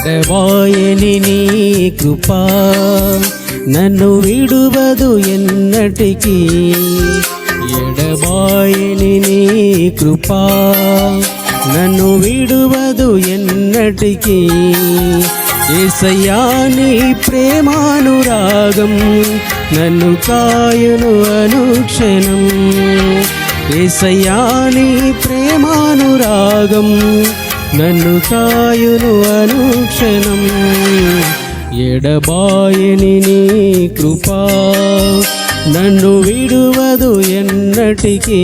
ఎడబాయని నీ కృపా నన్ను విడువదు ఎన్నటికీ. ఎడబాయని నీ కృపా నన్ను విడువదు ఎన్నటికీ. యేసయ్యా నీ ప్రేమానురాగం నన్ను కాయును అనుక్షణం. యేసయ్యా నీ ప్రేమానురాగం నన్ను కాయును అనుక్షణం. ఎడబాయని నీ కృపా నన్ను విడువదు ఎన్నటికీ.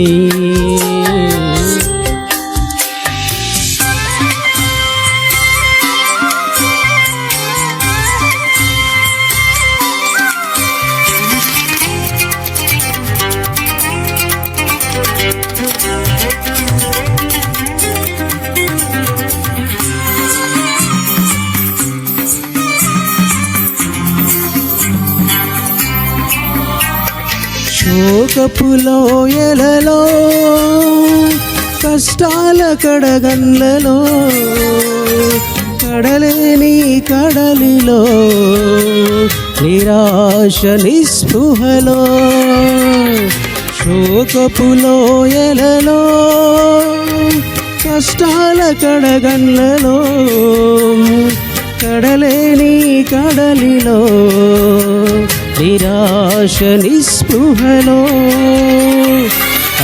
శోకపు లోయలలో కష్టాల కడగండ్లలో కడలేని కడలిలో నిరాశ నిస్పృహలో. శోకపు లోయలలో కష్టాల కడగండ్లలో కడలేని కడలిలో నిరాశ నిస్పృహలో.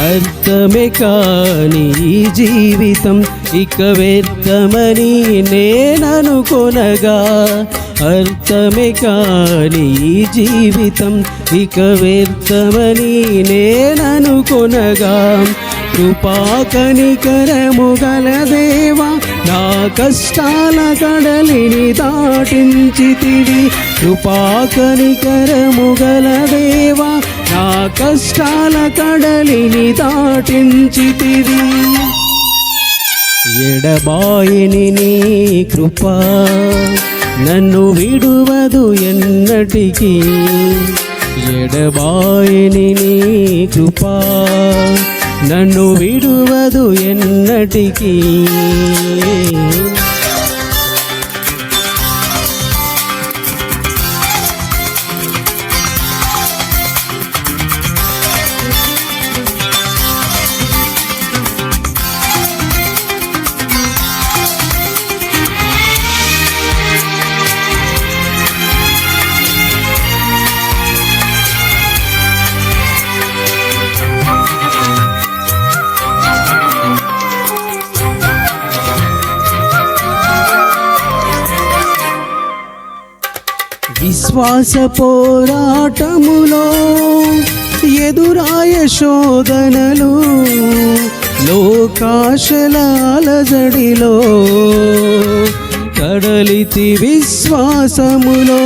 అర్థమే కాని ఈ జీవితం ఇక వ్యర్థమని నేననుకొనగా. అర్థమే కాని ఈ జీవితం ఇక వ్యర్థమని నేననుకొనగా. కృపా కనికరము గల దేవా నా కష్టాల కడలిని దాటించితివి. కృపా కనికరము గల దేవా నా కష్టాల కడలిని దాటించితివి. ఎడబాయని నీ కృపా నన్ను విడువదు ఎన్నటికీ. ఎడబాయని నీ కృపా నన్ను విడువదు ఎన్నటికీ. విశ్వాస పోరాటములో ఎదురాయ శోధనలు లోకాశల అలజడిలో కడలితి విశ్వాసములో.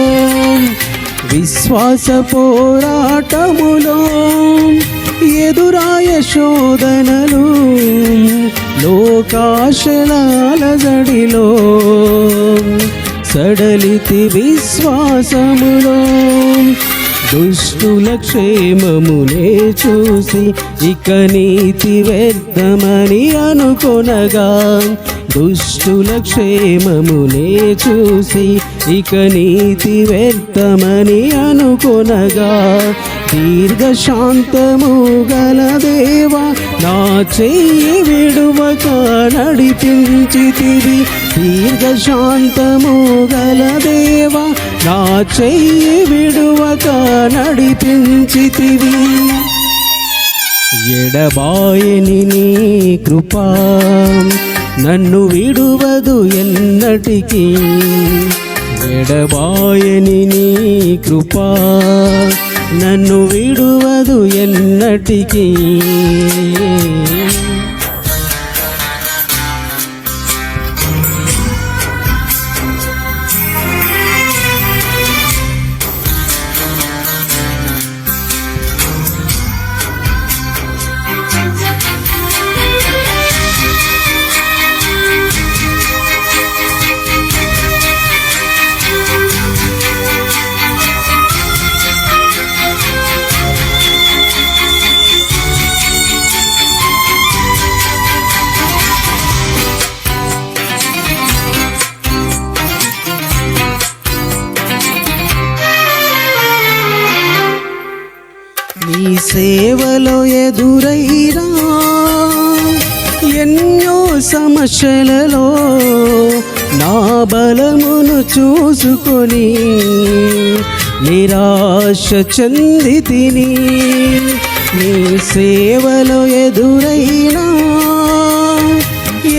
విశ్వాస పోరాటములో ఎదురాయ శోధనలు లోకాశల అలజడిలో సడలితి విశ్వాసములో. దుష్టుల క్షేమమునే చూసి ఇక నీతి వ్యర్థమని అనుకొనగా. దుష్టుల క్షేమమునే చూసి ఇక నీతి వ్యర్థమని అనుకొనగా. దీర్ఘశాంతము గల దేవా నా చెయ్యి విడువక నడిపించితివి. దీర్ఘశాంతము గల దేవా నా చెయ్యి విడువక నడిపించితివి. ఎడబాయని నీ కృపా నన్ను విడువదు ఎన్నటికీ. ఎడబాయని నీ కృపా నన్ను విడువదు ఎన్నటికీ. సేవలో ఎదురైనా ఎన్నో సమస్యలలో నా బలమును చూసుకొని నిరాశ చెందితిని. నీ సేవలో ఎదురైనా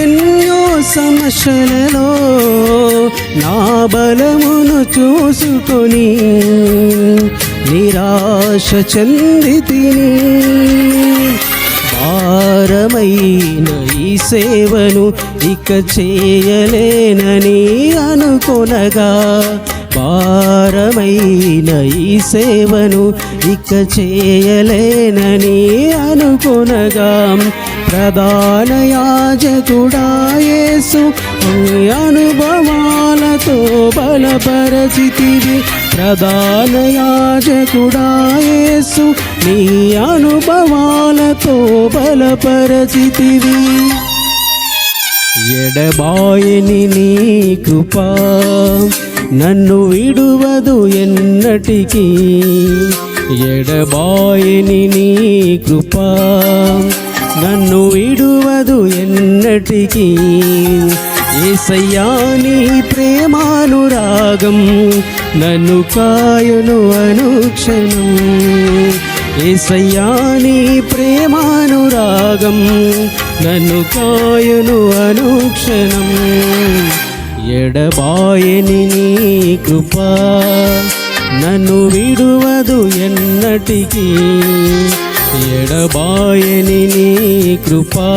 ఎన్నో సమస్యలలో నా బలమును చూసుకొని నిరాశ చెందితిని. భారమైన ఈ సేవను ఇక చేయలేనని అనుకొనగా, భారమైన ఈ సేవను ఇక చేయలేనని అనుకొనగా, ప్రధాన యాజకుడా యేసు నీ అనుభవాలతో బలపరచితివి. ప్రధాన యాజకుడా యేసు నీ అనుభవాలతో బలపరచితివి. ఎడబాయని నీ కృపా నన్ను విడువదు ఎన్నటికీ. ఎడబాయని నీ కృపా నన్ను విడువదు ఎన్నటికీ. యేసయ్యా నీ ప్రేమానురాగం నన్ను కాయును అనుక్షణం. యేసయ్యా నీ ప్రేమానురాగం నన్ను కాయును అనుక్షణం. ఎడబాయని నీ కృపా నన్ను విడువదు ఎన్నటికీ. ఎడబాయని నీ కృపా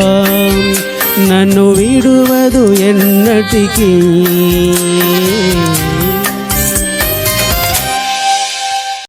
నన్ను విడువదు ఎన్నటికీ.